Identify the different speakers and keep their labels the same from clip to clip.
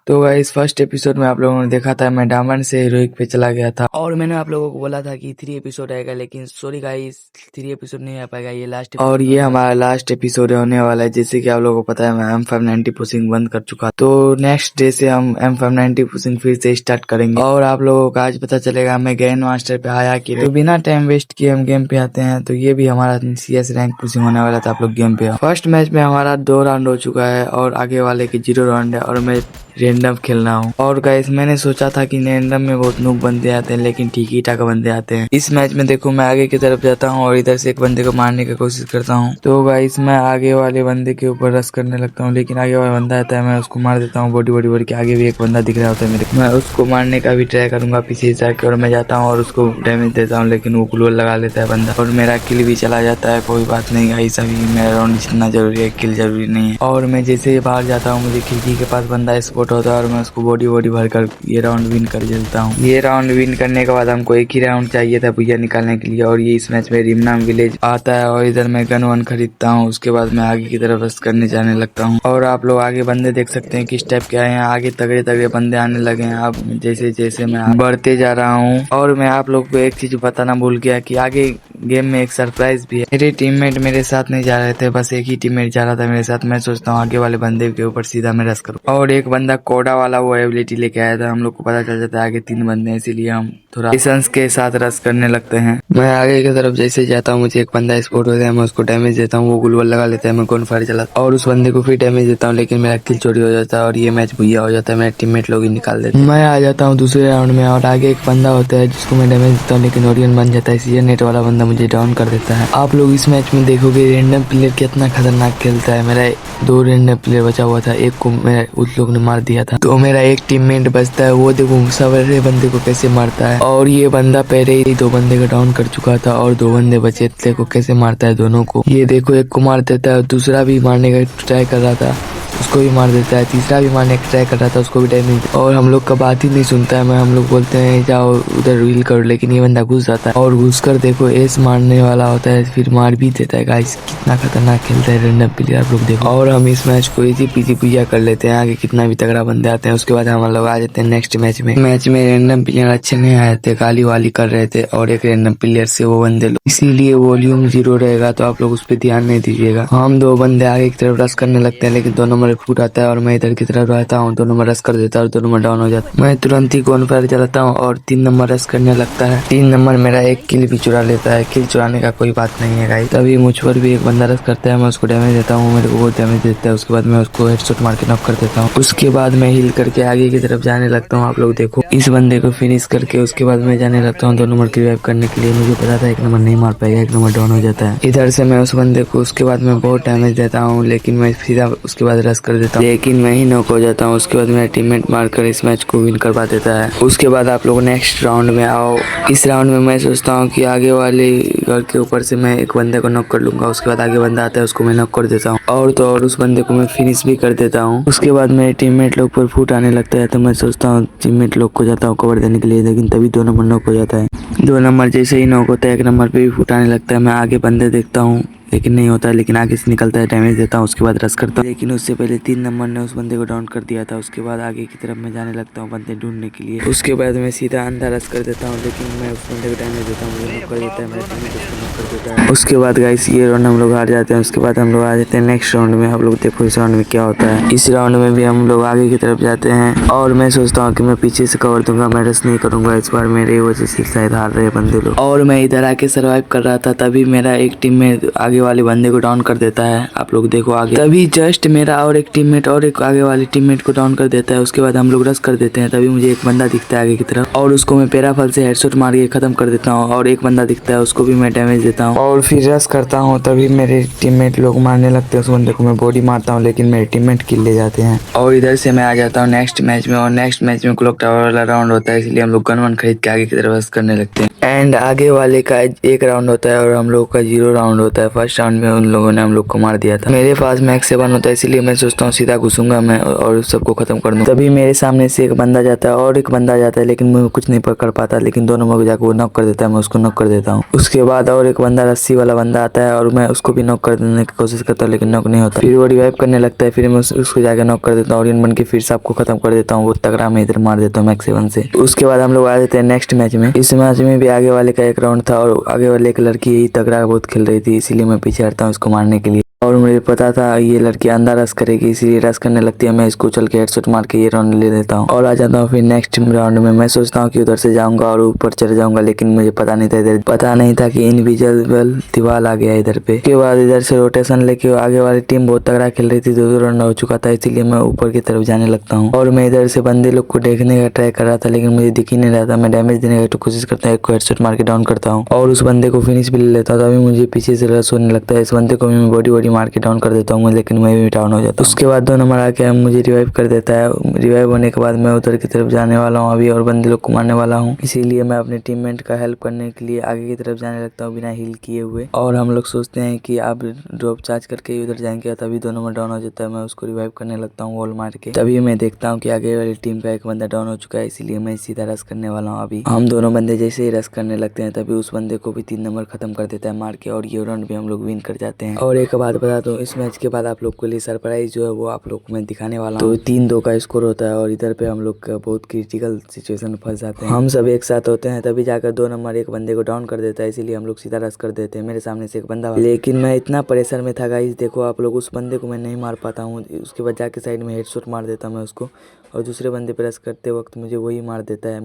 Speaker 1: तो guys first episode में आप लोगों ने देखा था मैं डायमंड से हीरोइक पे चला गया था और मैंने आप लोगों को बोला था कि 3 एपिसोड आएगा, लेकिन सॉरी गाइस 3 एपिसोड नहीं आ पाएगा, ये लास्ट और ये हमारा लास्ट एपिसोड होने वाला है। जैसे कि आप लोगों को पता है मैं M590 पुशिंग बंद कर चुका, तो नेक्स्ट डे से हम M590 पुशिंग फिर से स्टार्ट करेंगे और आप लोगों को आज पता चलेगा मैं ग्रैंड मास्टर पे आया कि तो बिना टाइम वेस्ट किए हम गेम पे आते हैं। तो ये भी हमारा CS रैंक पुशिंग होने वाला था, आप लोग गेम पे आओ। फर्स्ट मैच में हमारा 2 राउंड हो चुका है और आगे वाले की 0 राउंड है और मैं रैंडम खेलना हूँ। और गाइस मैंने सोचा था कि रैंडम में बहुत नूब बंदे आते हैं, लेकिन ठीक ही ठाक बंदे आते हैं। इस मैच में देखो मैं आगे की तरफ जाता हूँ और इधर से एक बंदे को मारने की कोशिश करता हूँ। तो गाइस मैं आगे वाले बंदे के ऊपर रश करने लगता हूँ, लेकिन आगे वाला बंदा आता है, मैं उसको मार देता हूँ। बॉडी बॉडी के आगे भी एक बंदा दिख रहा होता है मेरे, मैं उसको मारने का भी ट्राई करूंगा पीछे से आके, और मैं जाता हूँ और उसको डैमेज देता हूँ, लेकिन वो ग्लूवल लगा लेता है बंदा और मेरा किल भी चला जाता है। कोई बात नहीं गाइस, अभी मेरा राउंड जितना जरूरी है किल जरूरी नहीं है। और मैं जैसे बाहर जाता हूँ मुझे खिड़की के पास बंदा स्पॉट होता है और मैं उसको बॉडी भरकर ये राउंड विन कर लेता हूँ। ये राउंड विन करने के बाद हमको एक ही राउंड चाहिए था भैया निकालने के लिए, और ये इस मैच में रिमनाम विलेज आता है और इधर मैं गन वन खरीदता हूँ। उसके बाद मैं आगे की तरफ रश करने जाने लगता हूँ और आप लोग आगे बंदे देख सकते हैं किस टाइप के आए हैं। आगे तगड़े तगड़े बंदे आने लगे हैं अब जैसे जैसे मैं बढ़ते जा रहा हूँ। और मैं आप लोग को एक चीज बताना भूल गया कि आगे गेम में एक सरप्राइज भी है। मेरे टीममेट मेरे साथ नहीं जा रहे थे, बस एक ही टीममेट जा रहा था मेरे साथ। मैं सोचता हूँ आगे वाले बंदे के ऊपर सीधा मैं रश करूँ, और एक बंदा कोडा वाला वो एबिलिटी लेके आया था। हम लोग को पता चल जाता है आगे 3 बंदे हैं, इसीलिए हम थोड़ा पेशेंस के साथ रश करने लगते हैं। मैं आगे की तरफ जैसे जाता हूँ मुझे एक बंदा स्पॉट होता है, मैं उसको डैमेज देता हूँ, वो ग्लूवल लगा लेता है, मैं गन फायर चलाता और उस बंदे को फिर डैमेज देता हूँ, लेकिन मेरा किल चोरी हो जाता है और ये मैच भैया हो जाता है। मेरे टीममेट लोग ही निकाल देते हैं। मैं आ जाता हूँ दूसरे राउंड में और आगे एक बंदा होता है जिसको मैं डैमेज देता हूँ, लेकिन ओरियन बन जाता है, इसलिए नेट वाला बंदा मुझे डाउन कर देता है। आप लोग इस मैच में देखोगे रैंडम प्लेयर कितना खतरनाक खेलता है। मेरा 2 रैंडम प्लेयर बचा हुआ था, एक को मेरा उस लोग ने मार दिया था, तो मेरा एक टीममेट बचता है। वो देखो सवेरे बंदे को कैसे मारता है, और ये बंदा पहले ही 2 बंदे को डाउन कर चुका था और 2 बंदे बचे थे, को कैसे मारता है दोनों को। ये देखो एक को मार देता है, दूसरा भी मारने का ट्राई कर रहा था उसको भी मार देता है, तीसरा भी मारने का ट्राई कर रहा था उसको भी डैमेज, और हम लोग का बात ही नहीं सुनता है। हम लोग बोलते हैं जाओ उधर रील करो, लेकिन ये बंदा घुस जाता है और घुस कर देखो एस मारने वाला होता है, फिर मार भी देता है। गाइस कितना खतरनाक खेलता है रैंडम प्लेयर, आप लोग देखो। और हम इस मैच को इजी पीजी पूजा कर लेते हैं, आगे कितना भी तगड़ा बंदे आते हैं। उसके बाद हम लोग आ जाते हैं नेक्स्ट मैच में रैंडम प्लेयर अच्छे नहीं आए थे, गाली वाली कर रहे थे और एक रैंडम प्लेयर से वो बंदे लोग, इसीलिए वॉल्यूम 0 रहेगा, तो आप लोग उस पर ध्यान नहीं दीजिएगा। हम 2 बंदे आगे की तरफ रश करने लगते हैं, लेकिन 2 नंबर फूट आता है और मैं इधर की तरफ रहता हूँ। 2 नंबर रश कर देता है और 2 नंबर डाउन हो जाता है। मैं तुरंत ही गन फायर चलाता हूँ और 3 नंबर रश करने लगता है। 3 नंबर मेरा एक किल भी चुरा लेता है। किल चुराने का कोई बात नहीं है गाइस। तभी मुझ पर भी एक बंदा रश करता है, मैं उसको डैमेज देता हूँ, मेरे को बहुत डैमेज देता है। उसके बाद मैं उसको हेडशॉट मार के नॉक कर देता हूँ। उसके बाद मैं हिल करके आगे की तरफ जाने लगता हूँ। आप लोग देखो इस बंदे को फिनिश करके उसके बाद मैं जाने लगता हूँ 2 नंबर की रिवाइव करने के लिए। मुझे पता था 1 नंबर नहीं मार पाएगा, 1 नंबर डाउन हो जाता है। इधर से मैं उस बंदे को उसके बाद मैं बहुत डैमेज देता हूँ, लेकिन मैं सीधा उसके बाद रश कर देता हूँ, लेकिन मैं ही नॉक हो जाता हूँ। उसके बाद मेरा टीममेट मारकर इस मैच को विन करवा देता है। उसके बाद आप लोग नेक्स्ट राउंड में आओ। इस राउंड में मैं सोचता हूँ कि आगे वाले घर के ऊपर से मैं एक बंदे को नॉक कर लूंगा। उसके बाद आगे बंदा आता है उसको मैं नॉक कर देता हूँ, और तो और उस बंदे को मैं फिनिश भी कर देता हूँ। उसके बाद मेरे टीममेट लोग पर फुट आने लगता है, तो मैं सोचता हूँ टीममेट लोग को जाता हूँ कवर देने के लिए, लेकिन तभी 2 नंबर नॉक हो जाता है। 2 नंबर जैसे ही नॉक होता है 1 नंबर पे भी फुट आने लगता है। मैं आगे बंदे देखता हूँ लेकिन नहीं होता है, लेकिन आगे से निकलता है, डैमेज देता हूँ, उसके बाद रश करता हूँ, लेकिन उससे पहले 3 नंबर ने उस बंदे को डाउन कर दिया था। उसके बाद आगे की तरफ मैं जाने लगता हूँ बंदे ढूंढने के लिए। उसके बाद मैं सीधा अंदर रश कर देता हूँ, लेकिन मैं उस बंदे को डैमेज देता हूँ, मुझे नॉक कर देता है, मेरे टीममेट उसको नॉक कर देता है। उसके बाद गाइस ये राउंड हम लोग हार जाते हैं। उसके बाद हम लोग आ जाते हैं नेक्स्ट राउंड में। आप लोग देखो इस राउंड में क्या होता है। इस राउंड में भी हम लोग आगे की तरफ जाते हैं और मैं सोचता हूँ कि मैं पीछे से कवर दूंगा, मैं रश नहीं करूंगा इस बार, मेरे वजह से शायद हार रहे बंदे लोग। और मैं इधर आके सर्वाइव कर रहा था, तभी मेरा एक टीम में आगे वाले बंदे को डाउन कर देता है। आप लोग देखो आगे, तभी जस्ट मेरा और एक टीममेट और एक आगे वाले टीममेट को डाउन कर देता है। उसके बाद हम लोग रश कर देते हैं, तभी मुझे एक बंदा दिखता है आगे की तरफ, और उसको मैं पैराफल से हेडशॉट मार के खत्म कर देता हूँ। और एक बंदा दिखता है उसको भी मैं डैमेज देता हूँ और फिर रश करता हूँ, तभी मेरे टीममेट लोग मारने लगते हैं उस बंदे को। मैं बॉडी मारता हूँ, लेकिन मेरे टीममेट किल ले जाते हैं। और इधर से मैं आ जाता हूँ नेक्स्ट मैच में, और नेक्स्ट मैच में क्लॉक टावर वाला राउंड होता है, इसलिए हम लोग गन वन खरीद के आगे की तरफ रश करने लगते हैं। एंड आगे वाले का एक राउंड होता है और हम लोग का 0 राउंड होता है। फर्स्ट राउंड में उन लोगों ने हम लोग को मार दिया था। मेरे पास मैक्स 7 होता है, इसलिए मैं सोचता हूँ सीधा घुसूंगा मैं और सबको खत्म कर दूँ। तभी मेरे सामने से एक बंदा जाता है और एक बंदा जाता है, लेकिन मैं कुछ नहीं पकड़ पाता, लेकिन 2 नंबर को जाकर वो नॉक कर देता है, मैं उसको नॉक कर देता हूँ। उसके बाद और एक बंदा रस्सी वाला बंदा आता है और मैं उसको भी नॉक कर देने की कोशिश करता हूँ, लेकिन नॉक नहीं होता। फिर वो रिवाइव करने लगता है, फिर मैं उसको जाकर नॉक कर देता हूँ और इन बन के फिर सबको खत्म कर देता हूँ। वो तगड़ा मैं इधर मार देता हूँ मैक्स 7 से। उसके बाद हम लोग आ जाते हैं नेक्स्ट मैच में। इस मैच में भी आगे वाले का एक राउंड था और आगे वाले एक लड़की यही तगड़ा बहुत खेल रही थी, इसीलिए मैं पीछे हटता हूँ इसको मारने के लिए। और मुझे पता था ये लड़की अंदर रश करेगी, इसीलिए रश करने लगती है। मैं इसको चल के हेडशॉट मार के ये राउंड ले लेता हूँ और आ जाता हूँ फिर नेक्स्ट राउंड में। मैं सोचता हूँ कि उधर से जाऊंगा और ऊपर चढ़ जाऊंगा, लेकिन मुझे पता नहीं था कि इनविजिबल दीवार आ गया इधर पे। उसके बाद इधर से रोटेशन लेके आगे वाली टीम बहुत तगड़ा खेल रही थी, 2 राउंड हो चुका था, इसीलिए मैं ऊपर की तरफ जाने लगता हूँ। और मैं इधर से बंदे लोग को देखने का ट्राई कर रहा था, लेकिन मुझे दिख ही नहीं रहा था। मैं डैमेज देने की कोशिश करता हूँ, एक को हेडशॉट मार के डाउन करता हूँ और उस बंदे को फिनिश भी ले लेता हूँ। तभी मुझे पीछे से रश होने लगता है, इस बंदे को भी मैं बॉडी मार के डाउन कर देता हूँ, लेकिन मैं भी डाउन हो जाता हूँ। उसके बाद 2 नंबर आके मुझे रिवाइव कर देता है। रिवाइव होने के बाद मैं उधर की तरफ जाने वाला हूँ अभी और बंदे लोग को मारने वाला हूँ, इसीलिए मैं अपने टीममेट का हेल्प करने के लिए आगे की तरफ जाने लगता हूँ बिना हील किए हुए। और हम लोग सोचते हैं कि अब ड्रॉप चार्ज करके उधर जाएंगे, तभी 2 नंबर डाउन हो जाता है। मैं उसको रिवाइव करने लगता हूँ वॉल मार के। तभी मैं देखता हूँ कि आगे वाली टीम का एक बंदा डाउन हो चुका है, इसीलिए मैं सीधा रश करने वाला हूँ। अभी हम दोनों बंदे जैसे ही रश करने लगते हैं, तभी उस बंदे को भी 3 नंबर खत्म कर देता है मार के, और ये राउंड भी हम लोग विन कर जाते हैं। और एक बात बता दूं, इस मैच के बाद आप लोग के लिए सरप्राइज जो है वो आप लोग को मैं दिखाने वाला हूँ। तो 3-2 का स्कोर होता है और इधर पे हम लोग का बहुत क्रिटिकल सिचुएशन में फंस जाते हैं। हम सब एक साथ होते हैं, तभी जाकर 2 नंबर एक बंदे को डाउन कर देता है, इसीलिए हम लोग सीधा रश कर देते हैं। मेरे सामने से एक बंदा, लेकिन मैं इतना प्रेशर में था गाइस, देखो आप लोग, उस बंदे को मैं नहीं मार पाता हूँ। उसके बाद जाके साइड में हेडशॉट मार देता हूँ मैं उसको, और दूसरे बंदे पे रश करते वक्त मुझे वही मार देता है।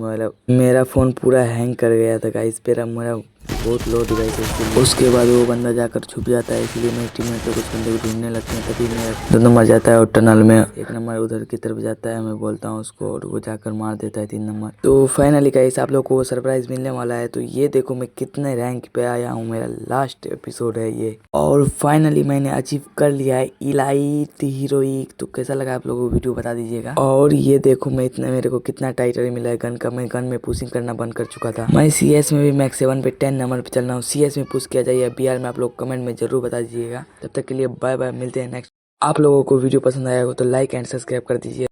Speaker 1: मेरा फ़ोन पूरा हैंग कर गया था गाइस, मेरा बहुत लो डिवाइस है। उसके बाद वो बंदा जाकर छुप जाता है, इसलिए मेरे टीममेट लोग उस बंदे को ढूंढने लगते हैं। तभी मेरा 2 नंबर जाता है और टनल में एक नंबर उधर की तरफ जाता है, मैं बोलता हूँ उसको और वो जाकर मार देता है 3 नंबर। तो फाइनली गाइस आप लोग को वो सरप्राइज मिलने वाला है। तो ये देखो मैं कितने रैंक पे आया हूँ, मेरा लास्ट एपिसोड है ये, और फाइनली मैंने अचीव कर लिया है इलाइट हीरोइक। तो कैसा लगा आप लोगों को वीडियो बता दीजिएगा। और ये देखो मैं इतना, मेरे को कितना टाइटल मिला है गन का। मैं गन में पुशिंग करना बंद कर चुका था। मैं CS में भी मैक्स 7 पे 10 नंबर पे चल रहा हूँ। CS में पुश किया जाइए, BR में आप लोग कमेंट में जरूर बता दीजिएगा। तब तक के लिए बाय बाय, मिलते हैं नेक्स्ट। आप लोगों को वीडियो पसंद आया हो तो लाइक एंड सब्सक्राइब कर दीजिए।